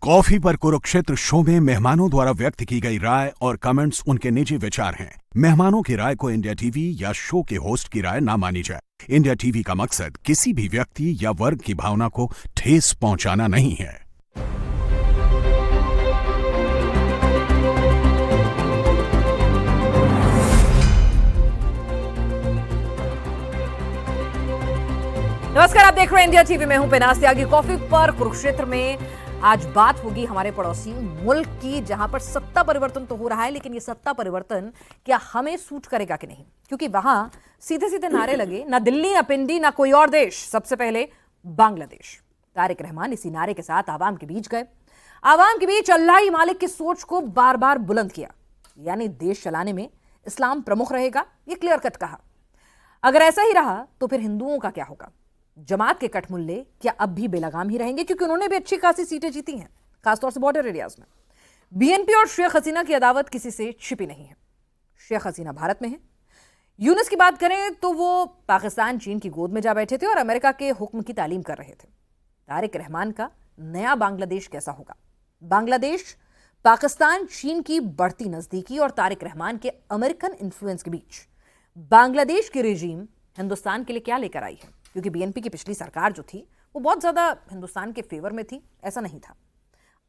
Coffee पर Kurukshetra show में मेहमानों द्वारा व्यक्त की गई राय और कमेंट्स उनके निजी विचार हैं। मेहमानों की राय को इंडिया टीवी या शो के होस्ट की राय ना मानी जाए। इंडिया टीवी का मकसद किसी भी व्यक्ति या वर्ग की भावना को ठेस पहुंचाना नहीं है। नमस्कार, आप देख रहे हैं इंडिया टीवी में हूं पेनाज त्यागी। कॉफी पर कुरुक्षेत्र में आज बात होगी हमारे पड़ोसी मुल्क की, जहां पर सत्ता परिवर्तन तो हो रहा है, लेकिन ये सत्ता परिवर्तन क्या हमें सूट करेगा कि नहीं, क्योंकि वहां सीधे सीधे नारे लगे, ना दिल्ली ना पिंडी ना कोई और देश, सबसे पहले बांग्लादेश। तारिक रहमान इसी नारे के साथ आवाम के बीच गए। आवाम के बीच अल्लाह ही मालिक की सोच को बार बार बुलंद किया, यानी देश चलाने में इस्लाम प्रमुख रहेगा, ये क्लियर कट कहा। अगर ऐसा ही रहा तो फिर हिंदुओं का क्या होगा? जमात के कठमुल्ले क्या अब भी बेलगाम ही रहेंगे, क्योंकि उन्होंने भी अच्छी खासी सीटें जीती हैं, खासतौर से बॉर्डर एरियाज में। बीएनपी और शेख हसीना की अदावत किसी से छिपी नहीं है। शेख हसीना भारत में है। यूनुस की बात करें तो वो पाकिस्तान चीन की गोद में जा बैठे थे और अमेरिका के हुक्म की तालीम कर रहे थे। तारिक रहमान का नया बांग्लादेश कैसा होगा? बांग्लादेश पाकिस्तान चीन की बढ़ती नजदीकी और तारिक रहमान के अमेरिकन इन्फ्लुएंस के बीच बांग्लादेश की रेजीम हिंदुस्तान के लिए क्या लेकर आई है? क्योंकि बीएनपी की पिछली सरकार जो थी वो बहुत ज्यादा हिंदुस्तान के फेवर में थी, ऐसा नहीं था।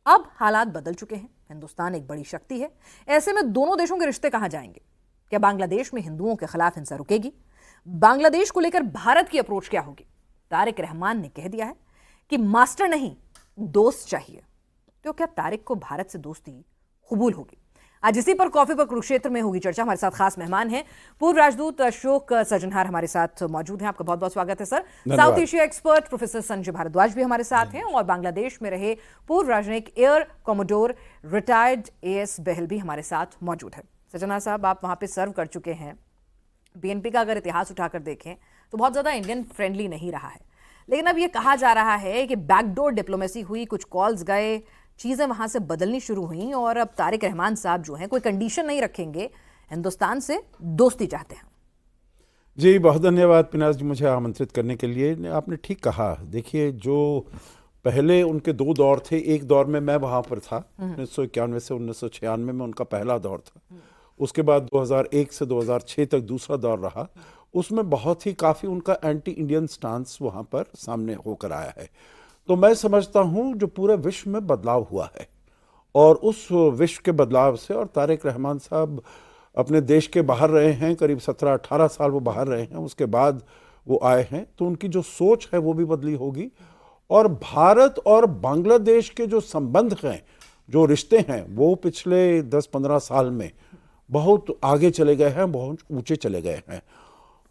अब हालात बदल चुके हैं, हिंदुस्तान एक बड़ी शक्ति है। ऐसे में दोनों देशों के रिश्ते कहां जाएंगे? क्या बांग्लादेश में हिंदुओं के खिलाफ हिंसा रुकेगी? बांग्लादेश को लेकर भारत की अप्रोच क्या होगी? तारिक रहमान ने कह दिया है कि मास्टर नहीं, दोस्त चाहिए। तो क्या तारिक को भारत से दोस्ती कबूल होगी? आज इसी पर कॉफी पर कुरुक्षेत्र में होगी चर्चा। हमारे साथ खास मेहमान हैं पूर्व राजदूत अशोक सजनहार हमारे साथ मौजूद हैं। आपका बहुत बहुत स्वागत है sir. South Asia expert professor Sanjay Bhardwaj भी हमारे साथ हैं और बांग्लादेश में रहे पूर्व राजनयिक एयर कॉमोडोर रिटायर्ड एएस बहल भी हमारे साथ मौजूद है। सजनहार साहब, आप वहां पे सर्व कर चुके हैं। बीएनपी का अगर इतिहास उठाकर देखें तो बहुत ज्यादा इंडियन फ्रेंडली नहीं रहा है, लेकिन अब ये कहा जा रहा है कि बैकडोर डिप्लोमेसी हुई, कुछ कॉल्स गए, चीजें वहां से बदलनी शुरू हुई और अब तारिक रहमान साहब जो हैं कोई कंडीशन नहीं रखेंगे, हिंदुस्तान से दोस्ती चाहते हैं। जी, बहुत धन्यवाद पिनाज जी मुझे आमंत्रित करने के लिए। आपने ठीक कहा। देखिए, जो पहले उनके दो दौर थे, एक दौर में मैं वहाँ पर था 1991 से 1996 में उनका पहला दौर था। उसके बाद 2001 से 2006 तक दूसरा दौर रहा। उसमें बहुत ही काफ़ी उनका एंटी इंडियन स्टांस वहाँ पर सामने होकर आया है। तो मैं समझता हूँ जो पूरे विश्व में बदलाव हुआ है और उस विश्व के बदलाव से, और तारिक रहमान साहब अपने देश के बाहर रहे हैं, करीब 17-18 साल वो बाहर रहे हैं, उसके बाद वो आए हैं, तो उनकी जो सोच है वो भी बदली होगी। और भारत और बांग्लादेश के जो संबंध हैं, जो रिश्ते हैं, वो पिछले 10-15 साल में बहुत आगे चले गए हैं, बहुत ऊँचे चले गए हैं।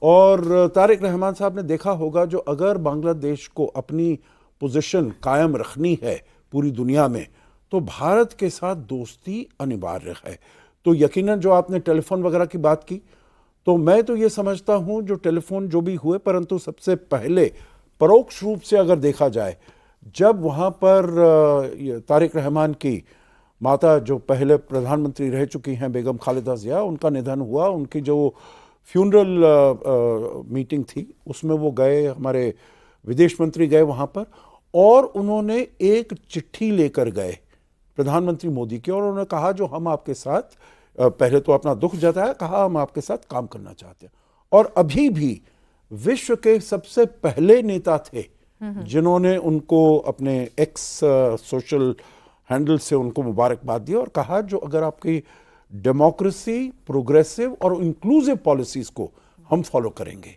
और तारिक रहमान साहब ने देखा होगा, जो अगर बांग्लादेश को अपनी पोजीशन कायम रखनी है पूरी दुनिया में, तो भारत के साथ दोस्ती अनिवार्य है। तो यकीनन जो आपने टेलीफोन वगैरह की बात की, तो मैं तो ये समझता हूँ जो टेलीफोन जो भी हुए, परंतु सबसे पहले परोक्ष रूप से अगर देखा जाए, जब वहाँ पर तारिक रहमान की माता, जो पहले प्रधानमंत्री रह चुकी हैं, बेगम खालिदा जिया, उनका निधन हुआ, उनकी जो फ्यूनरल मीटिंग थी उसमें वो गए, हमारे विदेश मंत्री गए वहाँ पर, और उन्होंने एक चिट्ठी लेकर गए प्रधानमंत्री मोदी की, और उन्होंने कहा जो हम आपके साथ, पहले तो अपना दुख जताया, कहा हम आपके साथ काम करना चाहते हैं। और अभी भी विश्व के सबसे पहले नेता थे जिन्होंने उनको अपने एक्स सोशल हैंडल से उनको मुबारकबाद दी और कहा जो अगर आपकी डेमोक्रेसी, प्रोग्रेसिव और इंक्लूसिव पॉलिसीज को हम फॉलो करेंगे।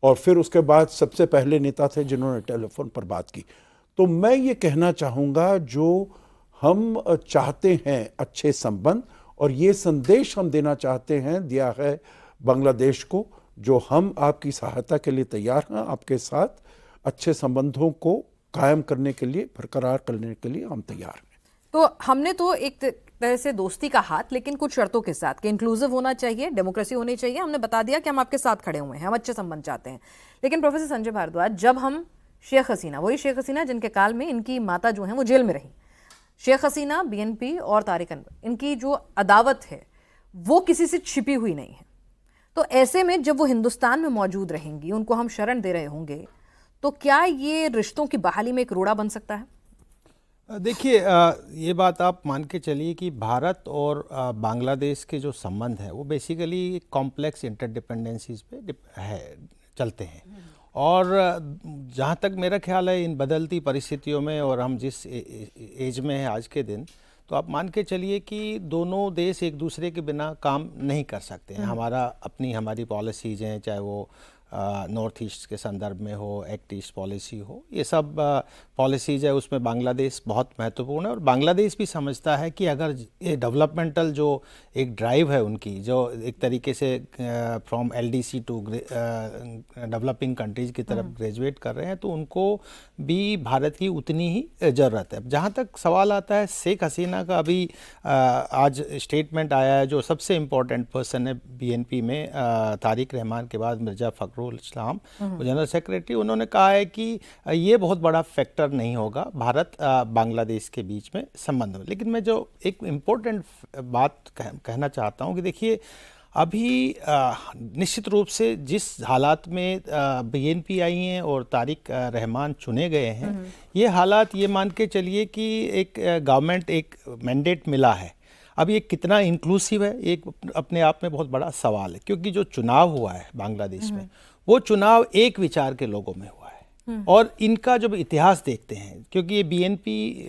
और फिर उसके बाद सबसे पहले नेता थे जिन्होंने टेलीफोन पर बात की। तो मैं ये कहना चाहूँगा, जो हम चाहते हैं अच्छे संबंध, और ये संदेश हम देना चाहते हैं, दिया है बांग्लादेश को, जो हम आपकी सहायता के लिए तैयार हैं, आपके साथ अच्छे संबंधों को कायम करने के लिए, बरकरार करने के लिए हम तैयार हैं। तो हमने तो एक तरह से दोस्ती का हाथ, लेकिन कुछ शर्तों के साथ कि इंक्लूसिव होना चाहिए, डेमोक्रेसी होनी चाहिए। हमने बता दिया कि हम आपके साथ खड़े हुए हैं, हम अच्छे संबंध चाहते हैं। लेकिन प्रोफेसर संजय भारद्वाज, जब हम शेख हसीना, वही शेख हसीना जिनके काल में इनकी माता जो है वो जेल में रही, शेख हसीना, बीएनपी और तारिक अनवर, इनकी जो अदावत है वो किसी से छिपी हुई नहीं है। तो ऐसे में जब वो हिंदुस्तान में मौजूद रहेंगी, उनको हम शरण दे रहे होंगे, तो क्या ये रिश्तों की बहाली में एक रोड़ा बन सकता है? देखिए, ये बात आप मान के चलिए कि भारत और बांग्लादेश के जो संबंध है वो बेसिकली कॉम्प्लेक्स इंटरडिपेंडेंसीज पे चलते हैं। और जहाँ तक मेरा ख्याल है, इन बदलती परिस्थितियों में और हम जिस एज में हैं आज के दिन, तो आप मान के चलिए कि दोनों देश एक दूसरे के बिना काम नहीं कर सकते हैं। हमारी पॉलिसीज़ हैं, चाहे वो नॉर्थ ईस्ट के संदर्भ में हो, एक्ट ईस्ट पॉलिसी हो, ये सब पॉलिसीज़ है, उसमें बांग्लादेश बहुत महत्वपूर्ण है। और बांग्लादेश भी समझता है कि अगर ये डेवलपमेंटल जो एक ड्राइव है उनकी, जो एक तरीके से from LDC to developing countries की तरफ ग्रेजुएट कर रहे हैं, तो उनको भी भारत की उतनी ही ज़रूरत है। जहाँ तक सवाल आता है शेख हसीना का, अभी आज स्टेटमेंट आया है, जो सबसे इम्पोर्टेंट पर्सन है बीएनपी में तारिक रहमान के बाद मिर्ज़ा फ़खरुल इस्लाम जनरल सेक्रेटरी, उन्होंने कहा है कि ये बहुत बड़ा फैक्टर नहीं होगा भारत बांग्लादेश के बीच में संबंध में। लेकिन मैं जो एक इम्पोर्टेंट बात कहना चाहता हूँ कि देखिए, अभी निश्चित रूप से जिस हालात में बीएनपी आई हैं और तारिक रहमान चुने गए हैं, ये हालात, ये मान के चलिए कि एक गवर्नमेंट, एक मैंडेट मिला है। अब ये कितना इंक्लूसिव है, एक अपने आप में बहुत बड़ा सवाल है, क्योंकि जो चुनाव हुआ है बांग्लादेश में, वो चुनाव एक विचार के लोगों में हुआ है। और इनका जब इतिहास देखते हैं, क्योंकि ये बीएनपी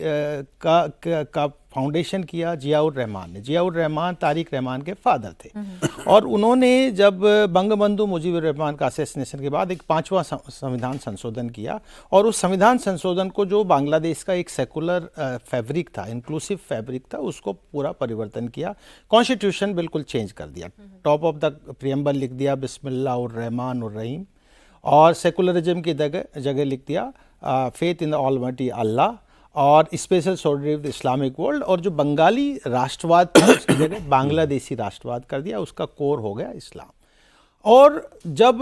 का फाउंडेशन किया जियाउर रहमान ने। जियाउर रहमान तारिक रहमान के फादर थे, और उन्होंने जब बंगबंधु मुजीबुर रहमान का असैसिनेशन के बाद एक 5वां संविधान संशोधन किया, और उस संविधान संशोधन को, जो बांग्लादेश का एक सेकुलर फैब्रिक था, इंक्लूसिव फैब्रिक था, उसको पूरा परिवर्तन किया। कॉन्स्टिट्यूशन बिल्कुल चेंज कर दिया, टॉप ऑफ द प्रियम्बल लिख दिया बिस्मिल्लाह और रहमान और रहीम, और सेकुलरिज्म की जगह लिख दिया फेथ इन द ऑलमाइटी अल्लाह, और special solidarity with Islamic world, और जो बंगाली राष्ट्रवाद था उसकी जगह बांग्लादेशी राष्ट्रवाद कर दिया, उसका कोर हो गया इस्लाम। और जब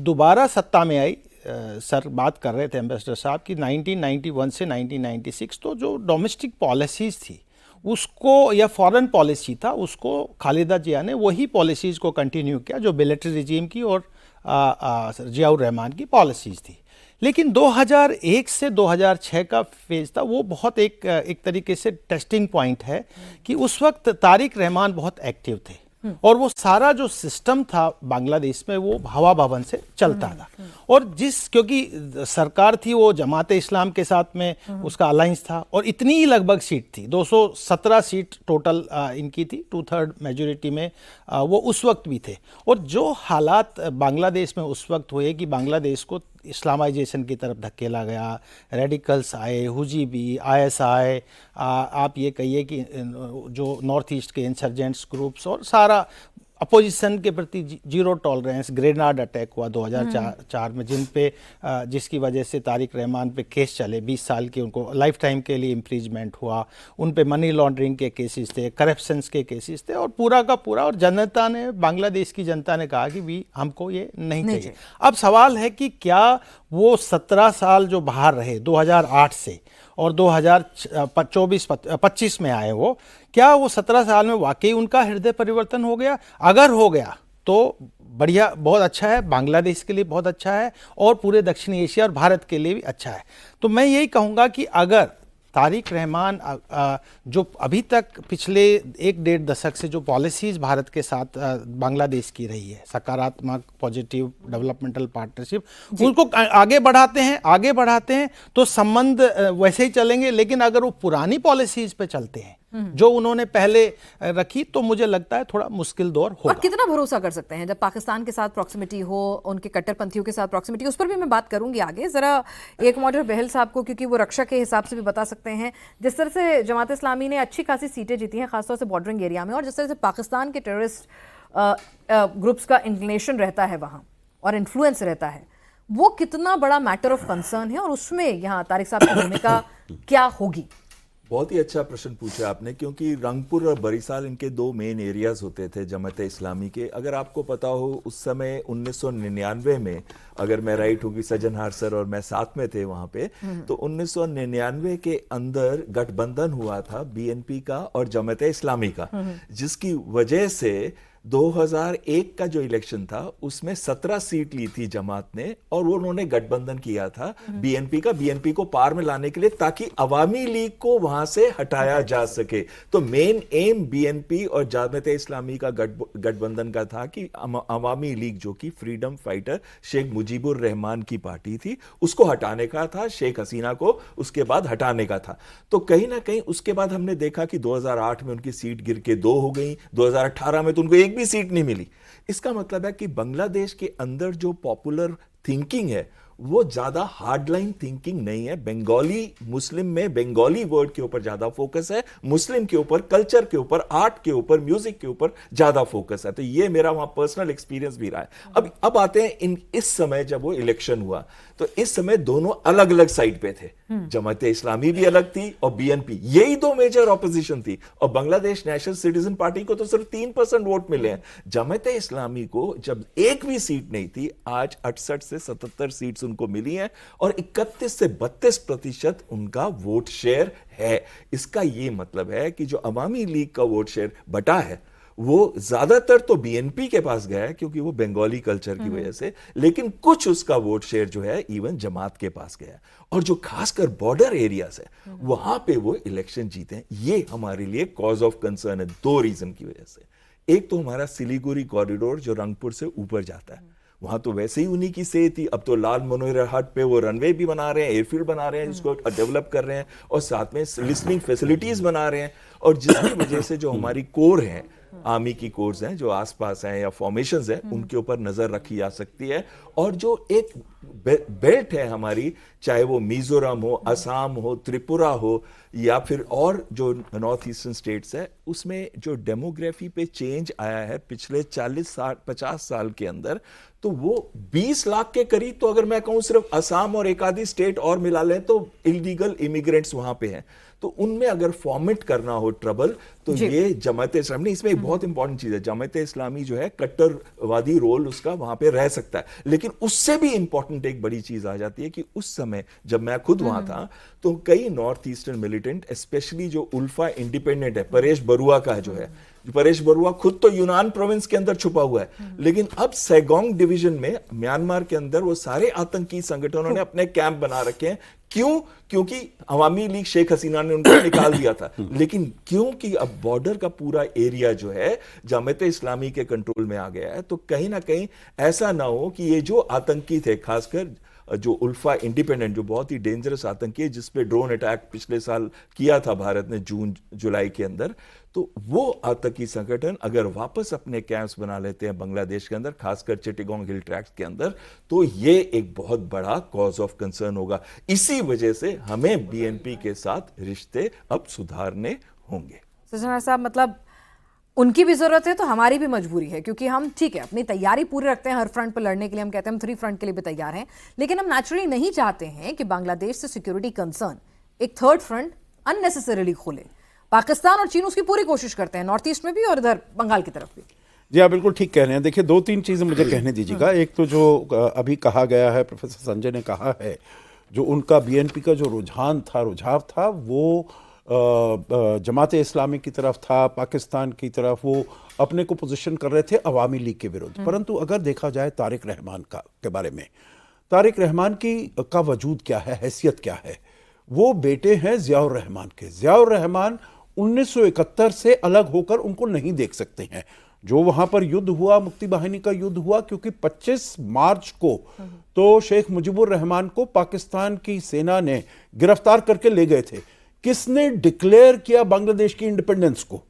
दोबारा सत्ता में आई, सर बात कर रहे थे एम्बेसडर साहब की 1991 से 1996, तो जो डोमेस्टिक पॉलिसीज़ थी उसको, या फॉरेन पॉलिसी था, उसको खालिदा जिया ने वही पॉलिसीज़ को कंटिन्यू किया जो मिलिट्री रिजीम की और जियाउर रहमान की पॉलिसीज़ थी। लेकिन 2001 से 2006 का फेज था, वो बहुत एक तरीके से टेस्टिंग पॉइंट है कि उस वक्त तारिक रहमान बहुत एक्टिव थे, और वो सारा जो सिस्टम था बांग्लादेश में वो हवा भवन से चलता था। और क्योंकि सरकार थी वो जमात इस्लाम के साथ में उसका अलायंस था, और इतनी ही लगभग सीट थी, 217 सीट टोटल इनकी थी, 2/3 मेजोरिटी में वो उस वक्त भी थे। और जो हालात बांग्लादेश में उस वक्त हुए कि बांग्लादेश को इस्लामाइजेशन की तरफ धकेला गया, रेडिकल्स आए, हुजीबी, आईएसआई, आप ये कहिए कि जो नॉर्थ ईस्ट के इंसर्जेंट्स ग्रुप्स, और सारा अपोजिशन के प्रति जीरो टॉलरेंस। ग्रेनाड अटैक हुआ 2004 में, जिसकी वजह से तारिक रहमान पे केस चले 20 साल के, उनको लाइफ टाइम के लिए इम्प्रीजमेंट हुआ, उन पे मनी लॉन्ड्रिंग के केसेस थे, करप्शंस के केसेस थे, और पूरा का पूरा, और जनता ने, बांग्लादेश की जनता ने कहा कि भी हमको ये नहीं चाहिए। अब सवाल है कि क्या वो 17 साल जो बाहर रहे 2008 से और 2024-25 में आए, वो क्या वो 17 साल में वाकई उनका हृदय परिवर्तन हो गया? अगर हो गया तो बढ़िया, बहुत अच्छा है, बांग्लादेश के लिए बहुत अच्छा है, और पूरे दक्षिण एशिया और भारत के लिए भी अच्छा है। तो मैं यही कहूँगा कि अगर तारिक रहमान जो अभी तक पिछले 1-1.5 दशक से जो पॉलिसीज़ भारत के साथ बांग्लादेश की रही है, सकारात्मक, पॉजिटिव डेवलपमेंटल पार्टनरशिप, उनको आगे बढ़ाते हैं तो संबंध वैसे ही चलेंगे। लेकिन अगर वो पुरानी पॉलिसीज़ पे चलते हैं जो उन्होंने पहले रखी, तो मुझे लगता है थोड़ा मुश्किल दौर होगा। और कितना भरोसा कर सकते हैं जब पाकिस्तान के साथ प्रॉक्सिमिटी हो, उनके कट्टरपंथियों के साथ प्रॉक्सिमिटी, उस पर भी मैं बात करूंगी आगे। जरा एक मॉडरेटर बहल साहब को, क्योंकि वो रक्षा के हिसाब से भी बता सकते हैं, जिस तरह से जमात इस्लामी ने अच्छी खासी सीटें जीती हैं खासतौर से बॉर्डरिंग एरिया में, और जिस तरह से पाकिस्तान के टेररिस्ट ग्रुप्स का इंक्लिनेशन रहता है वहाँ और इन्फ्लुएंस रहता है, वो कितना बड़ा मैटर ऑफ कंसर्न है, और उसमें यहाँ तारिक साहब की भूमिका क्या होगी? बहुत ही अच्छा प्रश्न पूछा आपने, क्योंकि रंगपुर और बरिसाल इनके 2 मेन एरियाज होते थे जमात इस्लामी के। अगर आपको पता हो, उस समय 1999 में, अगर मैं राइट होगी, सज्जनहार सर और मैं साथ में थे वहां पे, तो 1999 के अंदर गठबंधन हुआ था बीएनपी का और जमात इस्लामी का, जिसकी वजह से 2001 का जो इलेक्शन था उसमें 17 सीट ली थी जमात ने और वो उन्होंने गठबंधन किया था बीएनपी को पार में लाने के लिए ताकि अवामी लीग को वहां से हटाया जा सके। तो मेन एम बीएनपी और जामात इस्लामी का गठबंधन का था कि अवामी लीग जो कि फ्रीडम फाइटर शेख मुजीबुर रहमान की पार्टी थी उसको हटाने का था, शेख हसीना को उसके बाद हटाने का था। तो कहीं ना कहीं उसके बाद हमने देखा कि 2008 में उनकी सीट गिर के 2 हो गई, 2018 में तो उनको एक भी सीट नहीं मिली। इसका मतलब है कि बांग्लादेश के अंदर जो पॉपुलर थिंकिंग है वो ज्यादा हार्डलाइन थिंकिंग नहीं है। बंगाली मुस्लिम में बंगाली वर्ड के ऊपर ज्यादा फोकस है, मुस्लिम के ऊपर, कल्चर के ऊपर, आर्ट के ऊपर, म्यूजिक के ऊपर ज्यादा फोकस है। तो ये मेरा वहां पर्सनल एक्सपीरियंस भी रहा है। अब आते हैं इस समय जब वो इलेक्शन हुआ तो इस समय दोनों अलग अलग साइड पे थे। जमात इस्लामी भी अलग थी और बीएनपी, यही 2 मेजर ऑपोजिशन थी। और बांग्लादेश नेशनल सिटीजन पार्टी को तो सिर्फ 3% वोट मिले हैं। जमात इस्लामी को जब एक भी सीट नहीं थी, आज 68 से 77 सीट्स उनको मिली हैं और 31 से 32% उनका वोट शेयर है। इसका यह मतलब है कि जो अवामी लीग का वोट शेयर बटा है वो ज्यादातर तो बीएनपी के पास गया है क्योंकि वो बंगाली कल्चर की वजह से, लेकिन कुछ उसका वोट शेयर जो है इवन जमात के पास गया है। और जो खासकर बॉर्डर एरियाज है वहां पे वो इलेक्शन जीते हैं। ये हमारे लिए कॉज ऑफ कंसर्न है 2 रीजन की वजह से। एक तो हमारा सिलीगुड़ी कॉरिडोर जो रंगपुर से ऊपर जाता है, वहां तो वैसे ही उन्हीं की से थी। अब तो लाल मनोहर हाट पे वो रनवे भी बना रहे हैं, एयरफील्ड बना रहे हैं, जिसको डेवलप कर रहे हैं और साथ में लिसनिंग फैसिलिटीज बना रहे हैं। और जिसकी वजह से जो हमारी कोर है, आर्मी की कोर्स हैं जो आसपास हैं या फॉर्मेशंस हैं, उनके ऊपर नजर रखी जा सकती है। और जो एक बेल्ट है हमारी, चाहे वो मिजोरम हो, असम हो, त्रिपुरा हो या फिर और जो नॉर्थ ईस्टर्न स्टेट्स है, उसमें जो डेमोग्राफी पे चेंज आया है पिछले 40-50 साल के अंदर, तो वो 20 लाख के करीब, तो अगर मैं कहूं सिर्फ असम और एक आधी स्टेट और मिला लें तो इलीगल इमिग्रेंट्स वहां पे हैं। तो उनमें अगर फॉर्मेट करना हो ट्रबल तो ये जमात इस्लामी, इसमें एक बहुत इंपॉर्टेंट चीज है, जमात इस्लामी जो है कट्टरवादी रोल उसका वहां पे रह सकता है। लेकिन उससे भी इंपॉर्टेंट एक बड़ी चीज आ जाती है कि उस समय जब मैं खुद वहां था तो कई नॉर्थ ईस्टर्न मिलिटेंट, स्पेशली जो उल्फा इंडिपेंडेंट है, परेश बरुआ का जो है, परेश बरुआ खुद तो यूनान प्रोविंस के अंदर छुपा हुआ है, लेकिन अब सैगोंग डिवीजन में म्यांमार के अंदर वो सारे आतंकी संगठनों ने अपने कैंप बना रखे हैं। क्यों? क्योंकि अवामी लीग शेख हसीना ने उनको निकाल दिया था। लेकिन क्योंकि अब बॉर्डर का पूरा एरिया जो है जमात इस्लामी के कंट्रोल में आ गया है, तो कहीं ना कहीं ऐसा ना हो कि ये जो आतंकी थे, खासकर जो उल्फा इंडिपेंडेंट, जो बहुत ही डेंजरस आतंकी है, जिसपे ड्रोन अटैक पिछले साल किया था भारत ने जून जुलाई के अंदर, तो वो आतंकी संगठन अगर वापस अपने कैंप्स बना लेते हैं बांग्लादेश के अंदर, खासकर चिटागोंग हिल ट्रैक्ट्स के अंदर, तो ये एक बहुत बड़ा कॉज ऑफ कंसर्न होगा। इसी वजह से हमें बीएनपी के साथ रिश्ते अब सुधारने होंगे। सज्जनर साहब, मतलब उनकी भी जरूरत है तो हमारी भी मजबूरी है, क्योंकि हम ठीक है अपनी तैयारी पूरी रखते हैं हर फ्रंट पर लड़ने के लिए, हम कहते हैं हम 3 फ्रंट के लिए भी तैयार हैं, लेकिन हम नेचुरली नहीं चाहते हैं कि बांग्लादेश से सिक्योरिटी कंसर्न एक 3rd फ्रंट अननेसेसरीली खोले। पाकिस्तान और चीन उसकी पूरी कोशिश करते हैं, नॉर्थ ईस्ट में भी और इधर बंगाल की तरफ भी। जी आप बिल्कुल ठीक कह रहे हैं। देखिए 2-3 चीज़ें मुझे कहने दीजिएगा। एक तो जो अभी कहा गया है, प्रोफेसर संजय ने कहा है, जो उनका बीएनपी का जो रुझाव था वो जमात इस्लामी की तरफ था, पाकिस्तान की तरफ वो अपने को पोजीशन कर रहे थे अवामी लीग के विरुद्ध। परंतु अगर देखा जाए तारिक रहमान के बारे में, तारिक रहमान का वजूद क्या है, हैसियत क्या है? वो बेटे हैं ज़ियाउर रहमान के। ज़ियाउर रहमान 1971 से अलग होकर उनको नहीं देख सकते हैं। जो वहां पर युद्ध हुआ, मुक्ति बाहिनी का युद्ध हुआ, क्योंकि 25 मार्च को तो शेख मुजीबुर रहमान को पाकिस्तान की सेना ने गिरफ्तार करके ले गए थे। किसने डिक्लेयर किया बांग्लादेश की इंडिपेंडेंस को?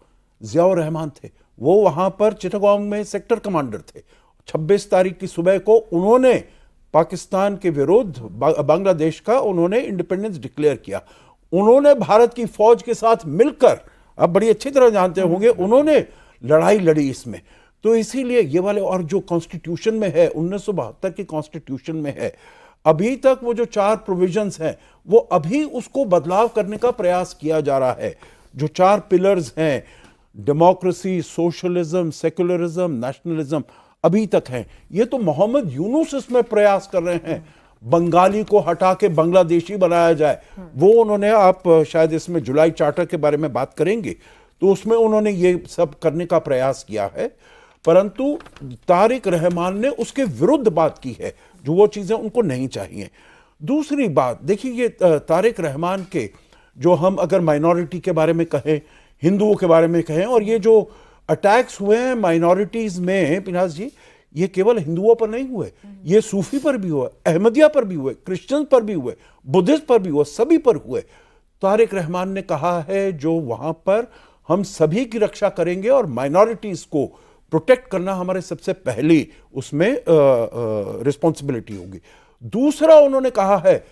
ज़ियाउर रहमान थे। वो वहां पर चिटागोंग में सेक्टर कमांडर थे। 26 तारीख की सुबह को उन्होंने पाकिस्तान के विरुद्ध बांग्लादेश का उन्होंने इंडिपेंडेंस डिक्लेयर किया। उन्होंने भारत की फौज के साथ मिलकर, आप बड़ी अच्छी तरह जानते होंगे, उन्होंने लड़ाई लड़ी इसमें। तो इसीलिए ये वाले, और जो कॉन्स्टिट्यूशन में है 1972 की कॉन्स्टिट्यूशन में है, अभी तक वो जो 4 प्रोविजंस हैं वो अभी उसको बदलाव करने का प्रयास किया जा रहा है। जो 4 पिलर्स हैं, डेमोक्रेसी, सोशलिज्म, सेकुलरिज्म, नेशनलिज्म, अभी तक हैं। ये तो मोहम्मद यूनुस इसमें प्रयास कर रहे हैं बंगाली को हटा के बांग्लादेशी बनाया जाए। वो उन्होंने, आप शायद इसमें जुलाई चार्टर के बारे में बात करेंगे, तो उसमें उन्होंने ये सब करने का प्रयास किया है। परंतु तारिक रहमान ने उसके विरुद्ध बात की है, जो वो चीज़ें उनको नहीं चाहिए। दूसरी बात देखिए, ये तारिक रहमान के जो हम अगर माइनॉरिटी के बारे में कहें, हिंदुओं के बारे में कहें, और ये जो अटैक्स हुए हैं माइनॉरिटीज़ में पिनास जी, ये केवल हिंदुओं पर नहीं हुए, ये सूफी पर भी हुए, अहमदिया पर भी हुए, क्रिश्चियन पर भी हुए, बुद्धिस्ट पर भी हुए, सभी पर हुए। तारिक रहमान ने कहा है जो वहाँ पर हम सभी की रक्षा करेंगे और माइनॉरिटीज़ को प्रोटेक्ट करना हमारे सबसे पहली उसमें रिस्पॉन्सिबिलिटी होगी। दूसरा उन्होंने कहा है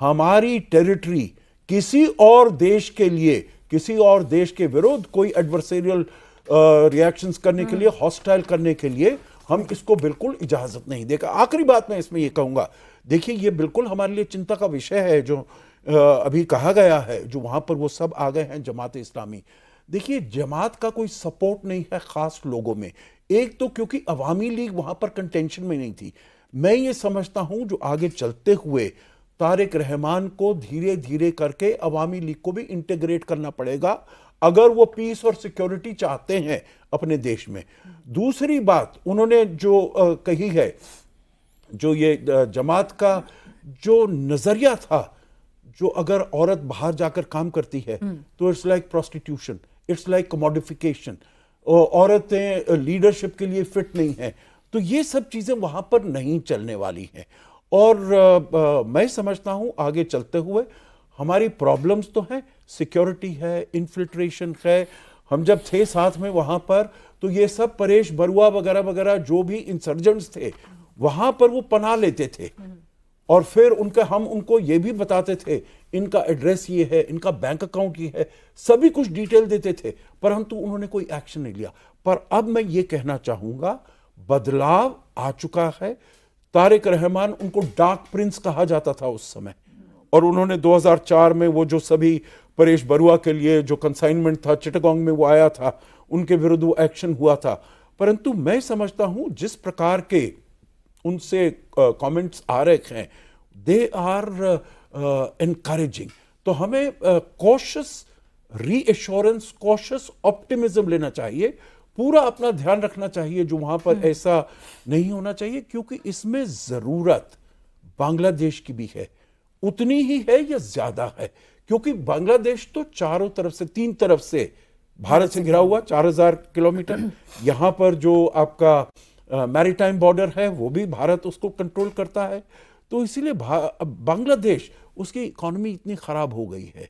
हमारी टेरिटरी किसी और देश के लिए, किसी और देश के विरुद्ध कोई एडवर्सेरियल रिएक्शंस करने के लिए, हॉस्टाइल करने के लिए हम इसको बिल्कुल इजाजत नहीं देगा। आखिरी बात मैं इसमें ये कहूंगा, देखिए ये बिल्कुल हमारे लिए चिंता का विषय है जो अभी कहा गया है, जो वहां पर वो सब आ गए हैं जमात इस्लामी। देखिए जमात का कोई सपोर्ट नहीं है खास लोगों में, एक तो क्योंकि अवामी लीग वहां पर कंटेंशन में नहीं थी। मैं ये समझता हूं जो आगे चलते हुए तारिक रहमान को धीरे धीरे करके अवामी लीग को भी इंटीग्रेट करना पड़ेगा अगर वो पीस और सिक्योरिटी चाहते हैं अपने देश में। दूसरी बात उन्होंने जो कही है, जो ये जमात का जो नजरिया था, जो अगर औरत बाहर जाकर काम करती है तो it's like prostitution, it's like commodification, औरतें लीडरशिप के लिए फिट नहीं है, तो ये सब चीजें वहां पर नहीं चलने वाली हैं। और मैं समझता हूं आगे चलते हुए हमारी प्रॉब्लम्स तो हैं, सिक्योरिटी है, इन्फिल्ट्रेशन है। हम जब थे साथ में वहां पर तो ये सब परेश बरुआ वगैरह वगैरह जो भी इंसर्जेंट्स थे वहां पर वो पनाह लेते थे, और फिर हम उनको ये भी बताते थे इनका एड्रेस ये है, इनका बैंक अकाउंट ये है, सभी कुछ डिटेल देते थे, परंतु उन्होंने कोई एक्शन नहीं लिया। पर अब मैं ये कहना चाहूंगा बदलाव आ चुका है। तारिक रहमान, उनको डार्क प्रिंस कहा जाता था उस समय, और उन्होंने 2004 में वो जो सभी परेश बरुआ के लिए जो कंसाइनमेंट था चिटगांग में वो आया था, उनके विरुद्ध वो एक्शन हुआ था। परंतु मैं समझता हूं जिस प्रकार के उनसे कमेंट्स आ रहे हैं, दे आर एनकरेजिंग। तो हमें कॉशियस रीएश्योरेंस, कॉशियस ऑप्टिमिज्म लेना चाहिए, पूरा अपना ध्यान रखना चाहिए जो वहां पर ऐसा नहीं होना चाहिए, क्योंकि इसमें जरूरत बांग्लादेश की भी है, उतनी ही है या ज्यादा है, क्योंकि बांग्लादेश तो चारों तरफ से, 3 तरफ से भारत से घिरा हुआ 4000 किलोमीटर, यहां पर जो आपका मैरीटाइम बॉर्डर है वो भी भारत उसको कंट्रोल करता है। तो इसीलिए बांग्लादेश, उसकी इकोनॉमी इतनी खराब हो गई है।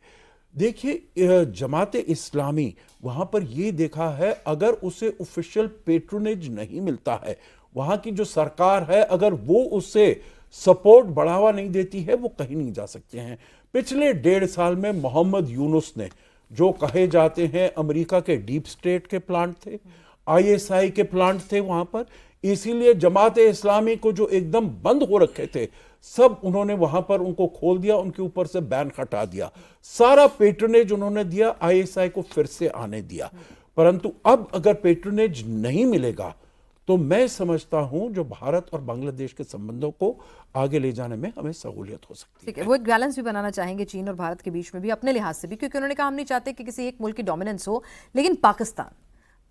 देखिए जमाते इस्लामी वहां पर ये देखा है, अगर उसे ऑफिशियल पेट्रोनेज नहीं मिलता है, वहां की जो सरकार है अगर वो उसे सपोर्ट बढ़ावा नहीं देती है, वो कहीं नहीं जा सकते हैं। पिछले 1.5 साल में मोहम्मद यूनुस ने, जो कहे जाते हैं अमेरिका के डीप स्टेट के प्लांट थे, ISI के प्लांट थे वहां पर, इसीलिए जमाते इस्लामी को जो एकदम बंद हो रखे थे सब उन्होंने वहां पर उनको खोल दिया, उनके ऊपर से बैन हटा दिया, सारा पेट्रोनेज उन्होंने दिया, ISI को फिर से आने दिया। परंतु अब अगर पेट्रोनेज नहीं मिलेगा तो मैं समझता हूं जो भारत और बांग्लादेश के संबंधों को आगे ले जाने में हमें सहूलियत हो सकती है। ठीक है, वो एक बैलेंस भी बनाना चाहेंगे चीन और भारत के बीच में भी, अपने लिहाज से भी, क्योंकि उन्होंने कहा हम नहीं चाहते कि किसी एक मुल्क की डोमिनेंस हो। लेकिन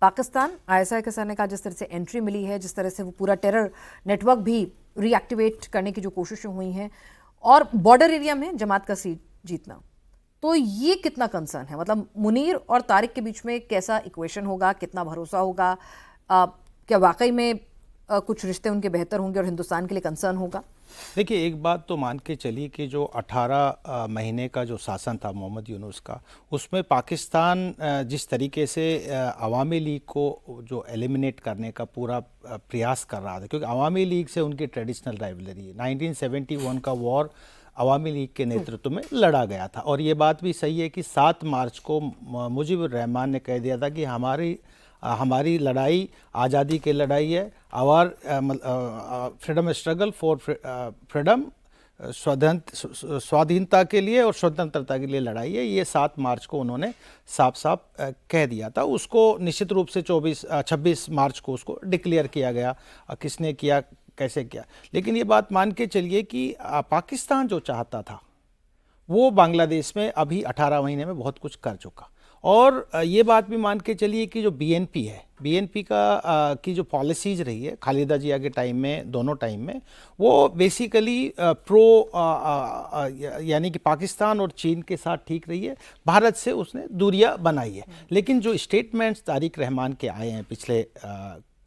पाकिस्तान ISI के सर ने कहा जिस तरह से एंट्री मिली है, जिस तरह से वो पूरा टेरर नेटवर्क भी रीएक्टिवेट करने की जो कोशिशें हुई हैं, और बॉर्डर एरिया में जमात का सीट जीतना, तो ये कितना कंसर्न है? मतलब मुनीर और तारिक के बीच में कैसा इक्वेशन होगा, कितना भरोसा होगा, क्या वाकई में कुछ रिश्ते उनके बेहतर होंगे और हिंदुस्तान के लिए कंसर्न होगा? देखिए, एक बात तो मान के चलिए कि जो 18 महीने का जो शासन था मोहम्मद यूनुस का, उसमें पाकिस्तान जिस तरीके से अवामी लीग को जो एलिमिनेट करने का पूरा प्रयास कर रहा था, क्योंकि अवामी लीग से उनकी ट्रेडिशनल राइवलरी है। 1971 का वॉर अवामी लीग के नेतृत्व में लड़ा गया था, और ये बात भी सही है कि 7 मार्च को मुजीबुर रहमान ने कह दिया था कि हमारी लड़ाई आज़ादी की लड़ाई है, our freedom struggle for freedom, स्वाधीनता के लिए और स्वतंत्रता के लिए लड़ाई है। ये 7 मार्च को उन्होंने साफ साफ कह दिया था। उसको निश्चित रूप से 26 मार्च को उसको डिक्लेयर किया गया, किसने किया, कैसे किया। लेकिन ये बात मान के चलिए कि पाकिस्तान जो चाहता था वो बांग्लादेश में अभी 18 महीने में बहुत कुछ कर चुका, और ये बात भी मान के चलिए कि जो बीएनपी है, बीएनपी की जो पॉलिसीज रही है खालिदा जिया के टाइम में, दोनों टाइम में, वो बेसिकली यानी कि पाकिस्तान और चीन के साथ ठीक रही है, भारत से उसने दूरियां बनाई है। लेकिन जो स्टेटमेंट्स तारिक रहमान के आए हैं पिछले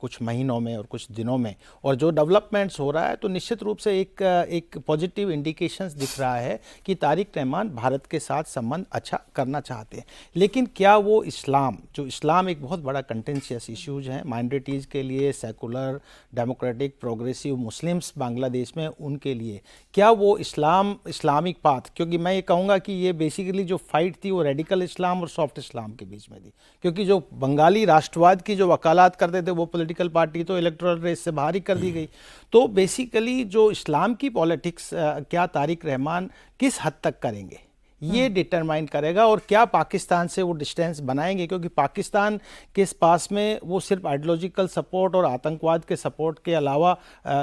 कुछ महीनों में और कुछ दिनों में, और जो डेवलपमेंट्स हो रहा है, तो निश्चित रूप से एक पॉजिटिव इंडिकेशंस दिख रहा है कि तारिक रहमान भारत के साथ संबंध अच्छा करना चाहते हैं। लेकिन क्या वो इस्लाम एक बहुत बड़ा कंटेंशियस इश्यूज है माइनॉरिटीज़ के लिए, secular, democratic, progressive Muslims Bangladesh में, उनके लिए क्या वो इस्लामिक पाथ, क्योंकि मैं ये कहूँगा कि ये बेसिकली जो फाइट थी वो रेडिकल इस्लाम और सॉफ्ट इस्लाम के बीच में थी, क्योंकि जो बंगाली राष्ट्रवाद की जो वकालत करते थे वो पॉलिटिकल पार्टी तो इलेक्टोरल रेस से बाहर ही कर दी गई। तो बेसिकली जो इस्लाम की पॉलिटिक्स क्या तारिक रहमान किस हद तक करेंगे ये डिटरमाइन करेगा, और क्या पाकिस्तान से वो डिस्टेंस बनाएंगे, क्योंकि पाकिस्तान के पास में वो सिर्फ आइडियोलॉजिकल सपोर्ट और आतंकवाद के सपोर्ट के अलावा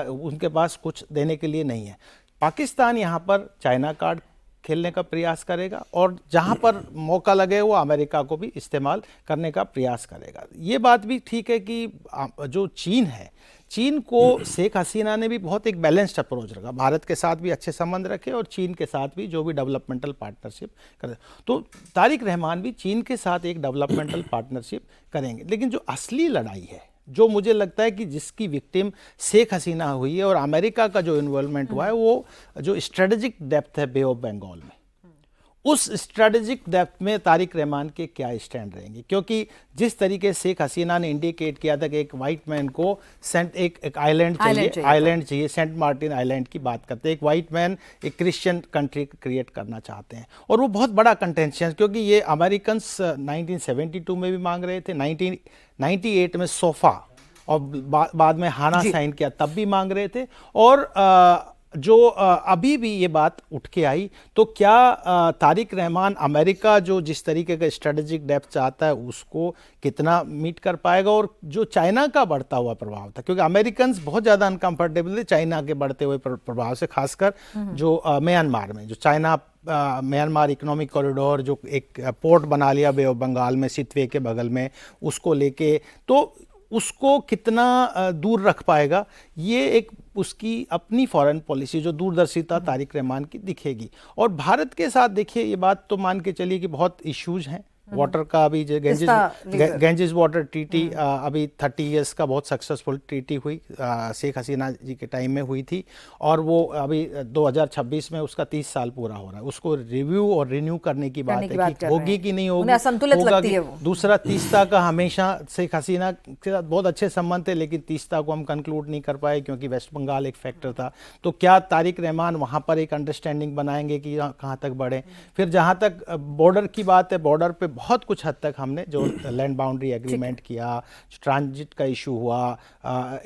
उनके पास कुछ देने के लिए नहीं है। पाकिस्तान यहाँ पर चाइना कार्ड खेलने का प्रयास करेगा, और जहाँ पर मौका लगे वो अमेरिका को भी इस्तेमाल करने का प्रयास करेगा। ये बात भी ठीक है कि जो चीन है, चीन को शेख हसीना ने भी बहुत एक बैलेंस्ड अप्रोच रखा, भारत के साथ भी अच्छे संबंध रखे और चीन के साथ भी जो भी डेवलपमेंटल पार्टनरशिप करे। तो तारिक रहमान भी चीन के साथ एक डेवलपमेंटल पार्टनरशिप करेंगे। लेकिन जो असली लड़ाई है, जो मुझे लगता है कि जिसकी विक्टिम शेख हसीना हुई है और अमेरिका का जो इन्वॉल्वमेंट हुआ है, वो जो स्ट्रेटेजिक डेप्थ है बे ऑफ बंगाल में, उस स्ट्रेटेजिक डेप्थ में तारिक रहमान के क्या स्टैंड रहेंगे, क्योंकि जिस तरीके से शेख हसीना ने इंडिकेट किया था कि एक वाइट मैन को एक आइलैंड चाहिए, सेंट मार्टिन आइलैंड की बात करते हैं, एक वाइट मैन एक क्रिश्चियन कंट्री क्रिएट करना चाहते हैं, और वो बहुत बड़ा कंटेंशन, क्योंकि ये अमेरिकन्स 1972 में भी मांग रहे थे, 1998 में सोफा और बाद में हाना साइन किया तब भी मांग रहे थे, और जो अभी भी ये बात उठ के आई, तो क्या तारिक रहमान अमेरिका जो जिस तरीके का स्ट्रेटेजिक डेप्थ चाहता है उसको कितना मीट कर पाएगा, और जो चाइना का बढ़ता हुआ प्रभाव था, क्योंकि अमेरिकन्स बहुत ज़्यादा अनकंफर्टेबल थे चाइना के बढ़ते हुए प्रभाव से, खासकर जो म्यांमार में जो चाइना म्यांमार इकोनॉमिक कॉरिडोर जो एक पोर्ट बना लिया बे ऑफ बंगाल में सितवे के बगल में, उसको लेके तो उसको कितना दूर रख पाएगा, ये एक उसकी अपनी फॉरेन पॉलिसी जो दूरदर्शिता तारिक रहमान की दिखेगी। और भारत के साथ देखिए ये बात तो मान के चलिए कि बहुत इश्यूज हैं, वाटर का अभी जो गैंजेस वाटर ट्रीटी अभी 30 इयर्स का बहुत सक्सेसफुल ट्रीटी हुई, शेख हसीना जी के टाइम में हुई थी, और वो अभी 2026 में उसका 30 साल पूरा हो रहा है, उसको रिव्यू और रिन्यू करने की बात है कि होगी कि नहीं होगी, असंतुलित लगती है वो। दूसरा तीस्ता का हमेशा शेख हसीना के साथ बहुत अच्छे संबंध थे, लेकिन तीस्ता को हम कंक्लूड नहीं कर पाए क्योंकि वेस्ट बंगाल एक फैक्टर था। तो क्या तारिक रहमान वहाँ पर एक अंडरस्टैंडिंग बनाएंगे कि कहाँ तक बढ़े। फिर जहाँ तक बॉर्डर की बात है, बॉर्डर पे बहुत कुछ हद तक हमने जो लैंड बाउंड्री एग्रीमेंट किया, ट्रांजिट का इशू हुआ,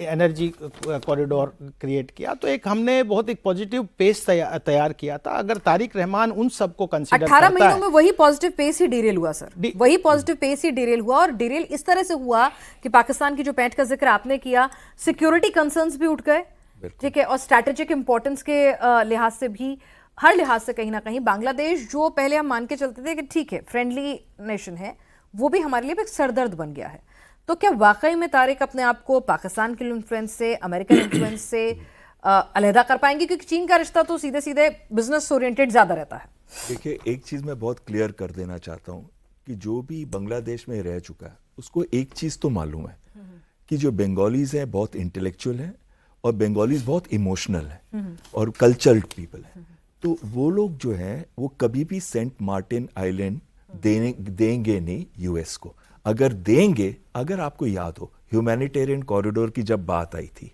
एनर्जी कॉरिडोर क्रिएट किया, तो एक हमने बहुत एक पॉजिटिव पेस तैयार किया था। अगर तारिक रहमान उन सबको कंसीडर 18 महीनों में वही पॉजिटिव पेस ही डिरेल हुआ सर, वही पॉजिटिव पेस ही डिरेल हुआ, और डिरेल इस तरह से हुआ कि पाकिस्तान की जो पैंट का जिक्र आपने किया, सिक्योरिटी कंसर्न्स भी उठ गए, ठीक है, और स्ट्रैटेजिक इंपॉर्टेंस के लिहाज से भी, हर लिहाज से कहीं ना कहीं बांग्लादेश जो पहले हम मान के चलते थे कि ठीक है फ्रेंडली नेशन है, वो भी हमारे लिए एक सरदर्द बन गया है। तो क्या वाकई में तारिक अपने आप को पाकिस्तान के इन्फ्लुएंस से, अमेरिकन इन्फ्लुएंस से अलहदा कर पाएंगे, क्योंकि चीन का रिश्ता तो सीधे सीधे बिजनेस ओरिएंटेड ज्यादा रहता है। देखिए, एक चीज मैं बहुत क्लियर कर देना चाहता हूँ कि जो भी बांग्लादेश में रह चुका है उसको एक चीज तो मालूम है कि जो बंगालीज हैं बहुत इंटेलेक्चुअल हैं, और बंगालीज बहुत इमोशनल हैं और कल्चर्ड पीपल हैं। तो वो लोग जो हैं वो कभी भी सेंट मार्टिन आइलैंड देंगे नहीं यूएस को। अगर देंगे, अगर आपको याद हो ह्यूमैनिटेरियन कॉरिडोर की जब बात आई थी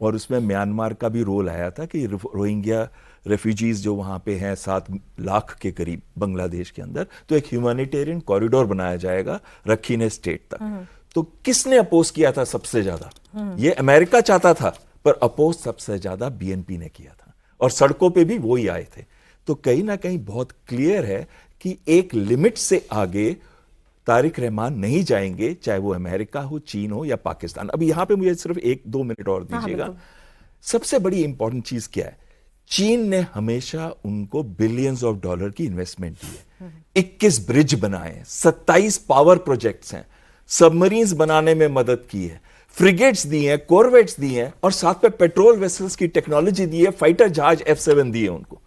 और उसमें म्यांमार का भी रोल आया था कि रोहिंग्या रेफ्यूजीज जो वहाँ पे हैं 7 लाख के करीब बांग्लादेश के अंदर, तो एक ह्यूमैनिटेरियन कॉरिडोर बनाया जाएगा रखीने स्टेट तक। तो किसने अपोज किया था सबसे ज्यादा? ये अमेरिका चाहता था, पर अपोज सबसे ज्यादा बीएनपी ने किया था, और सड़कों पे भी वो ही आए थे। तो कहीं ना कहीं बहुत क्लियर है कि एक लिमिट से आगे तारिक रहमान नहीं जाएंगे, चाहे वो अमेरिका हो, चीन हो या पाकिस्तान। अब यहां पे मुझे सिर्फ 1-2 मिनट और दीजिएगा। सबसे बड़ी इंपॉर्टेंट चीज क्या है? चीन ने हमेशा उनको बिलियंस ऑफ डॉलर की इन्वेस्टमेंट दी है। 21 ब्रिज बनाए हैं, 27 पावर प्रोजेक्ट्स हैं, सबमरीन्स बनाने में मदद की है, फ्रिगेट्स दी हैं, कॉर्वेट्स दी हैं, और साथ में पेट्रोल वेसल्स की टेक्नोलॉजी दी है, फाइटर जहाज F7 दिए उनको।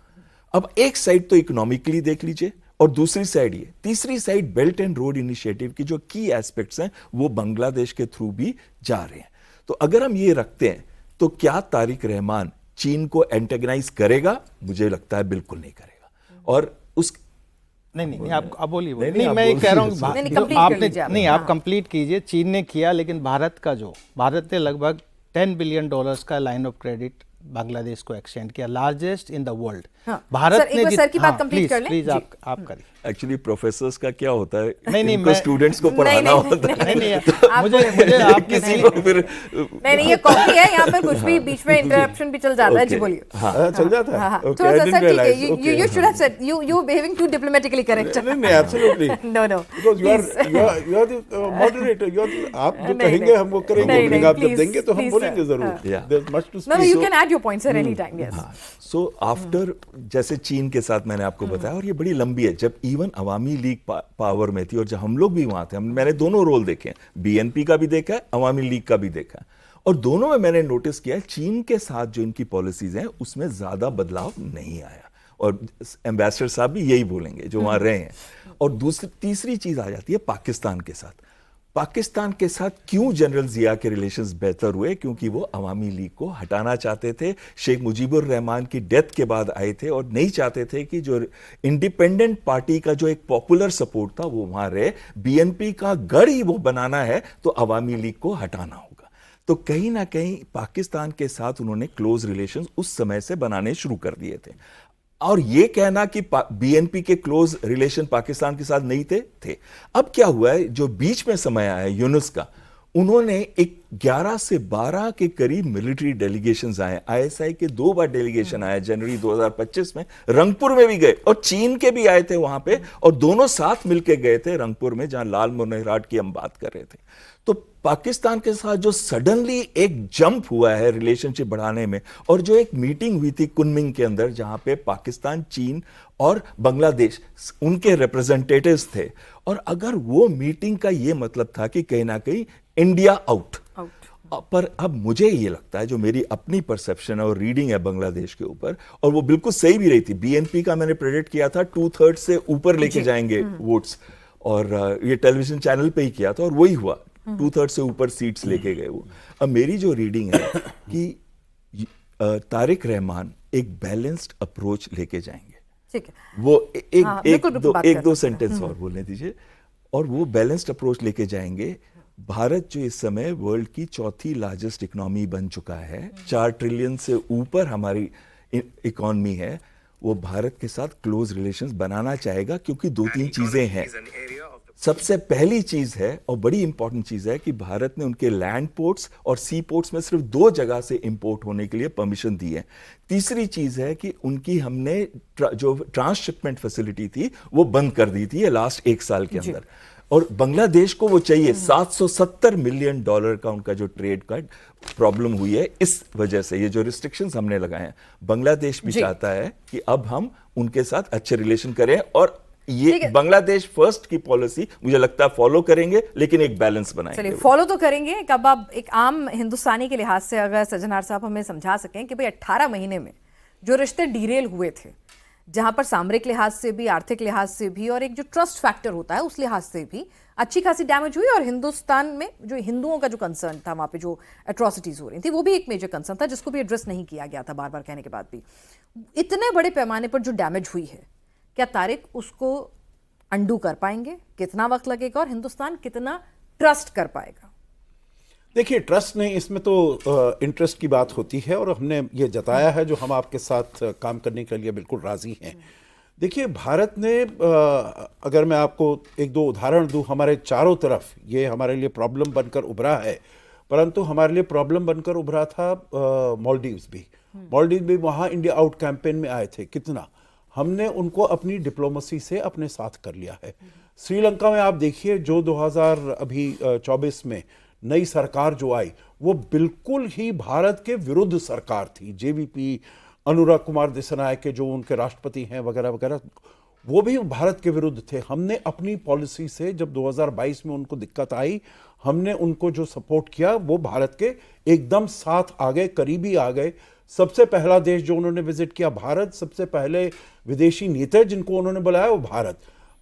अब एक साइड तो इकोनॉमिकली देख लीजिए, और दूसरी साइड ये, तीसरी side belt and road initiative की जो की एस्पेक्ट्स हैं वो बांग्लादेश के थ्रू भी जा रहे हैं। तो अगर हम ये रखते हैं तो क्या तारिक रहमान चीन को एंटेगनाइज करेगा? मुझे लगता है बिल्कुल नहीं करेगा। और उस नहीं आप बोलिए। नहीं, नहीं आप मैं ये बोलिए। कह रहा हूँ नहीं, जो complete कर आपने लीजिए आप। नहीं हाँ। आप कंप्लीट कीजिए। चीन ने किया, लेकिन भारत ने लगभग $10 बिलियन का लाइन ऑफ क्रेडिट बांग्लादेश को एक्सटेंड किया, लार्जेस्ट इन द वर्ल्ड। हाँ। भारत सर, एक ने बार सर की बात complete कर लें। प्लीज जी। आप करिए। एक्चुअली प्रोफेसर्स का क्या होता है, नहीं, इनको मैं- स्टूडेंट्स को नहीं, पढ़ाना नहीं, होता है। नहीं आप मुझे आपने किसी को फिर नहीं, ये कॉफी है, यहाँ पर कुछ भी बीच में इंटरप्शन भी चल जाता है। जी Okay. बोलिए। चल जाता हाँ, है। हाँ। Okay, थोड़ा I सा didn't सर ठीक है, realize. you Okay. should have said, you behaving too diplomatically correct. नहीं, absolutely. No. Because you are the moderator. आप जो नहीं, कहेंगे नहीं। हम वो करेंगे, नहीं, लेकिन नहीं, आप जब please, देंगे तो हम please, बोलेंगे sir. जरूर। हाँ। Yeah. There's much to No, speak. you can add your points sir anytime. Yes. So after जैसे चीन के साथ मैंने आपको बताया, और ये बड़ी लंबी है, जब इवन अवामी लीग पावर में थी और जब हम लोग भी वहां थे, मैंने दोनों रोल देखे हैं, बीएनपी का भी देखा है, अवामी लीग का भी देखा है, और दोनों में मैंने नोटिस किया है चीन के साथ जो इनकी पॉलिसीज हैं उसमें ज्यादा बदलाव नहीं आया, और एम्बेसडर साहब भी यही बोलेंगे जो वहां रहे हैं। और तीसरी चीज आ जाती है पाकिस्तान के साथ। पाकिस्तान के साथ क्यों जनरल जिया के रिलेशंस बेहतर हुए? क्योंकि वो अवामी लीग को हटाना चाहते थे, शेख मुजीबुर रहमान की डेथ के बाद आए थे, और नहीं चाहते थे कि जो इंडिपेंडेंट पार्टी का जो एक पॉपुलर सपोर्ट था वो वहां रहे। बीएनपी का गढ़ ही वो बनाना है तो अवामी लीग को हटाना होगा। तो कहीं ना कहीं पाकिस्तान के साथ उन्होंने क्लोज रिलेशंस उस समय से बनाने शुरू कर दिए थे। और ये कहना कि बीएनपी के क्लोज रिलेशन पाकिस्तान के साथ नहीं थे। अब क्या हुआ है, जो बीच में समय आया यूनुस का, उन्होंने एक 11 से 12 के करीब मिलिट्री डेलीगेशंस आए। आईएसआई के 2 बार डेलीगेशन आया, जनवरी 2025 में रंगपुर में भी गए, और चीन के भी आए थे वहां पे, और दोनों साथ मिलकर गए थे रंगपुर में, जहां लाल मोनहराट की हम बात कर रहे थे। तो पाकिस्तान के साथ जो सडनली एक जंप हुआ है रिलेशनशिप बढ़ाने में, और जो एक मीटिंग हुई थी कुनमिंग के अंदर जहां पे पाकिस्तान, चीन और बांग्लादेश उनके रिप्रेजेंटेटिव्स थे, और अगर वो मीटिंग का ये मतलब था कि कहीं ना कहीं इंडिया आउट, पर अब मुझे ये लगता है, जो मेरी अपनी परसेप्शन है और रीडिंग है बांग्लादेश के ऊपर, और वो बिल्कुल सही भी रही थी, बीएनपी का मैंने प्रेडिक्ट किया था 2/3 से ऊपर लेके जाएंगे वोट्स, और ये टेलीविजन चैनल पे ही किया था, और वही हुआ, 2/3 से ऊपर सीट्स लेके गए वो। अब मेरी जो रीडिंग है कि तारिक रहमान एक बैलेंस्ड अप्रोच लेके जाएंगे। ठीक है। वो हाँ, बिल्कुल, बिल्कुल बात एक कर दो सकते हैं। सेंटेंस और बोलने दीजिए। और वो बैलेंस्ड अप्रोच लेके जाएंगे। भारत जो इस समय वर्ल्ड की 4थी लार्जेस्ट इकोनॉमी बन चुका है, 4 ट्रिलियन से ऊपर हमारी इकोनॉमी है, वो भारत के साथ क्लोज रिलेशंस बनाना चाहेगा, क्योंकि 2-3 चीजें हैं। सबसे पहली चीज है, और बड़ी इंपॉर्टेंट चीज है, कि भारत ने उनके लैंड पोर्ट्स और सी पोर्ट्स में सिर्फ 2 जगह से इंपोर्ट होने के लिए परमिशन दी है। तीसरी चीज है कि उनकी हमने जो ट्रांसशिपमेंट फैसिलिटी थी वो बंद कर दी थी लास्ट 1 साल के अंदर, और बांग्लादेश को वो चाहिए। $770 मिलियन का उनका जो ट्रेड का प्रॉब्लम हुई है इस वजह से, ये जो रिस्ट्रिक्शंस हमने लगाए हैं, बांग्लादेश भी चाहता है कि अब हम उनके साथ अच्छे रिलेशन करें, और ये बांग्लादेश फर्स्ट की पॉलिसी मुझे लगता है फॉलो करेंगे, लेकिन एक बैलेंस बनाएंगे। चलिए, फॉलो तो करेंगे। कब आप एक आम हिंदुस्तानी के लिहाज से अगर सज्जनार साहब हमें समझा सकें कि भाई 18 महीने में जो रिश्ते डीरेल हुए थे, जहां पर सामरिक लिहाज से भी, आर्थिक लिहाज से भी, और एक जो ट्रस्ट फैक्टर होता है उस लिहाज से भी अच्छी खासी डैमेज हुई, और हिंदुस्तान में जो हिंदुओं का जो कंसर्न था, वहां पे जो एट्रॉसिटीज हो रही थी, वो भी एक मेजर कंसर्न था, जिसको भी एड्रेस नहीं किया गया था बार बार कहने के बाद भी। इतने बड़े पैमाने पर जो डैमेज हुई है, क्या तारिक उसको अंडू कर पाएंगे? कितना वक्त लगेगा, और हिंदुस्तान कितना ट्रस्ट कर पाएगा? देखिए, ट्रस्ट नहीं, इसमें तो इंटरेस्ट की बात होती है, और हमने ये जताया है जो हम आपके साथ काम करने के लिए बिल्कुल राजी हैं। देखिए, भारत ने अगर मैं आपको 1-2 उदाहरण दूं, हमारे चारों तरफ ये हमारे लिए प्रॉब्लम बनकर उभरा है, परंतु हमारे लिए प्रॉब्लम बनकर उभरा था मालदीव्स भी। मालदीव भी वहाँ इंडिया आउट कैंपेन में आए थे। कितना हमने उनको अपनी डिप्लोमेसी से अपने साथ कर लिया है। श्रीलंका में आप देखिए, जो 2024 में नई सरकार जो आई, वो बिल्कुल ही भारत के विरुद्ध सरकार थी। जेवीपी अनुराग कुमार दिसनायक के जो उनके राष्ट्रपति हैं वगैरह वगैरह, वो भी भारत के विरुद्ध थे। हमने अपनी पॉलिसी से जब 2022 में उनको दिक्कत आई, हमने उनको जो सपोर्ट किया वो भारत के एकदम साथ आ गए, करीबी आ गए। सबसे पहला देश जो उन्होंने विजिट किया भारत, सबसे पहले विदेशी नेता जिनको उन्होंने बुलाया वो भारत।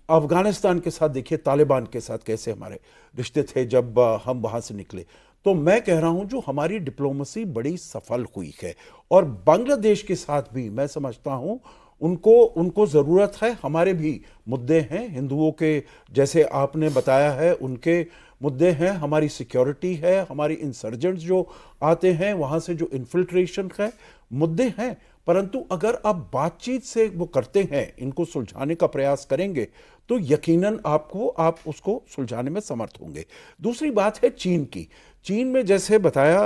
अफगानिस्तान के साथ देखिए, तालिबान के साथ कैसे हमारे रिश्ते थे जब हम वहां से निकले। तो मैं कह रहा हूं जो हमारी डिप्लोमेसी बड़ी सफल हुई है, और बांग्लादेश के साथ भी मैं समझता हूं उनको ज़रूरत है। हमारे भी मुद्दे हैं, हिंदुओं के जैसे आपने बताया है उनके मुद्दे हैं, हमारी सिक्योरिटी है, हमारी इंसर्जेंट्स जो आते हैं वहाँ से जो इन्फिल्ट्रेशन है, मुद्दे हैं। परंतु अगर आप बातचीत से वो करते हैं, इनको सुलझाने का प्रयास करेंगे, तो यकीनन आप उसको सुलझाने में समर्थ होंगे। दूसरी बात है चीन की। चीन में जैसे बताया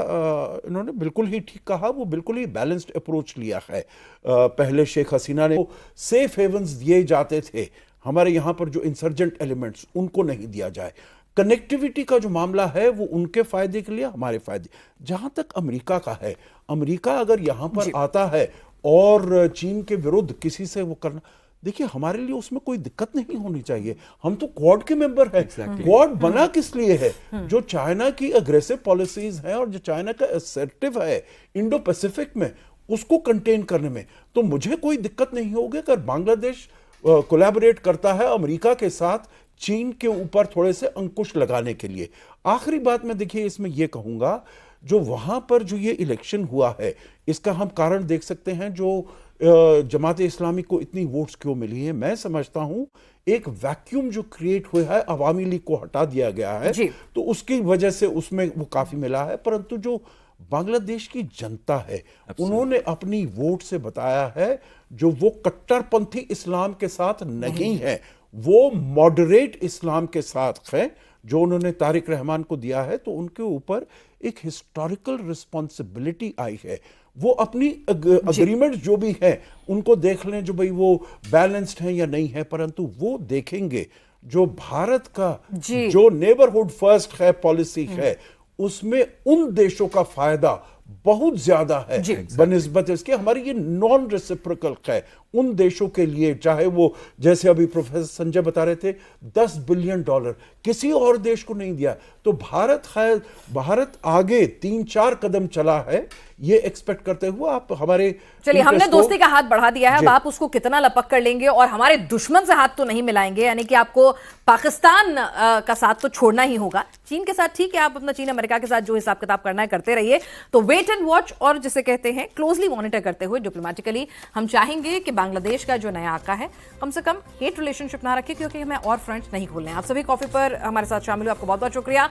इन्होंने बिल्कुल ही ठीक कहा, वो बिल्कुल ही बैलेंस्ड अप्रोच लिया है। पहले शेख हसीना ने सेफ हेवन्स दिए जाते थे, हमारे यहाँ पर जो इंसर्जेंट एलिमेंट्स उनको नहीं दिया जाए। कनेक्टिविटी का जो मामला है वो उनके फायदे के लिए, हमारे फायदे। जहाँ तक अमेरिका का है, अमेरिका अगर यहाँ पर आता है और चीन के विरुद्ध किसी से वो करना, देखिए हमारे लिए उसमें कोई दिक्कत नहीं होनी चाहिए। हम तो क्वाड के मेंबर हैं। क्वाड बना किस लिए है? जो चाइना की अग्रेसिव पॉलिसीज हैं और जो चाइना का असर्टिव है इंडो पैसिफिक में, उसको कंटेन करने में, तो मुझे कोई दिक्कत नहीं होगी अगर बांग्लादेश कोलैबोरेट करता है अमेरिका के साथ चीन के ऊपर थोड़े से अंकुश लगाने के लिए। आखिरी बात मैं देखिए इसमें यह कहूंगा, जो वहां पर जो ये इलेक्शन हुआ है, इसका हम कारण देख सकते हैं। जो जमात इस्लामी को इतनी वोट्स क्यों मिली है, मैं समझता हूं एक वैक्यूम जो क्रिएट हुआ है, अवामी लीग को हटा दिया गया है, तो उसकी वजह से उसमें वो काफी मिला है। परंतु जो बांग्लादेश की जनता है, उन्होंने अपनी वोट से बताया है जो वो कट्टरपंथी इस्लाम के साथ नहीं है, वो मॉडरेट इस्लाम के साथ है, जो उन्होंने तारिक रहमान को दिया है। तो उनके ऊपर एक हिस्टोरिकल रिस्पॉन्सिबिलिटी आई है। वो अपनी अग्रीमेंट जो भी है उनको देख लें, जो भाई वो बैलेंस्ड है या नहीं है, परंतु वो देखेंगे जो भारत का जो नेबरहुड फर्स्ट है पॉलिसी है, उसमें उन देशों का फायदा बहुत ज्यादा है बनिस्बत इसके। हमारी ये नॉन रेसिप्रोकल है उन देशों के लिए, चाहे वो जैसे अभी प्रोफेसर संजय बता रहे थे $10 बिलियन किसी और देश को नहीं दिया। तो भारत आगे 3-4 कदम चला है, ये एक्सपेक्ट करते हुए आप हमारे, चलिए हमने दोस्ती का हाथ बढ़ा दिया है, अब आप उसको कितना लपक कर लेंगे और हमारे दुश्मन से हाथ तो नहीं मिलाएंगे, यानी कि आपको पाकिस्तान का साथ तो छोड़ना ही होगा। चीन के साथ ठीक है, आप अपना चीन अमेरिका के साथ जो हिसाब किताब करना है करते रहिए। तो वेट एंड वॉच, और जिसे कहते हैं क्लोजली मॉनिटर करते हुए डिप्लोमेटिकली हम चाहेंगे कि बांग्लादेश का जो नया आका है कम से कम हेट रिलेशनशिप ना रखे, क्योंकि हमें और फ्रंट नहीं खोलने हैं। आप सभी कॉफी पर हमारे साथ शामिल हुए, आपको बहुत बहुत शुक्रिया।